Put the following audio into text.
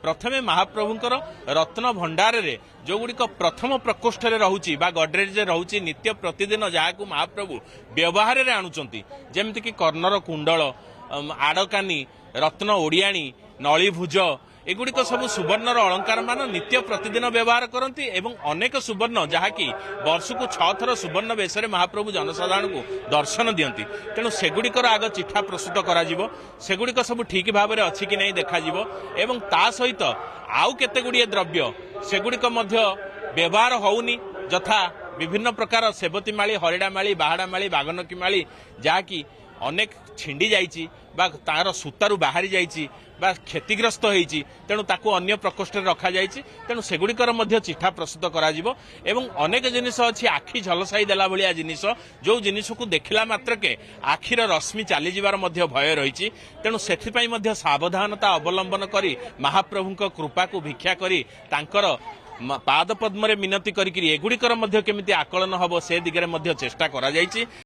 प्रथमे महाप्रभुंकर रत्न भंडार रे जो गुड़िक प्रथम प्रकोष्ठ रे रहूची बा गडरेज रे रहूची नित्य प्रतिदिन जहाकू महाप्रभु व्यवहार रे आणुचंती जेमति कि कर्णर कुंडल आड़कानी रत्न ओडियाणी नळीभुज एगुड़िक सब सुवर्णर अलंकार मान नित्य प्रतिदिन व्यवहार करती एवं अनेक सुवर्ण जहाँकि वर्ष को 6 थर सुवर्ण बेश महाप्रभु जनसाधारण को दर्शन दियंती तेणु सेगुड़िकर आग चिठा प्रस्तुत करा सेगुड़िक सब ठीक भाव में अच्छी कि नहीं देखा एवं ता सहित आउ केते गुड़िए द्रव्य सेगुड़िक मध्य व्यवहार होउनी यथा विभिन्न प्रकार सेबती माली हरिड़ा माली बाहाड़ा माली बागनकी माली जहाँकि अनेक छिंडी जाइची बा तार सूतारू बाहरी जाइची बा क्षतिग्रस्त होईची तेणु ताकू अन्य प्रकोष्ठ रखा जाइची तेणु सेगुड़िकर मध्य चिठा प्रस्तुत करा जिवो एवं अनेक जिनिस अछि आखि झलसाई देला भलिया जिनिस जो जिनिस को देखिला मात्र के आखिर रश्मि चाली जिवार मध्य भय रहिची तेणु सेथि पई मध्य सावधानता अवलंबन करी महाप्रभुक कृपा को भिक्षा करी तांकर पाद पद्म रे मिनती करी एगुड़िकर मध्य केमिति आकलन हबो से दिगरे मध्य चेष्टा करा जाइची।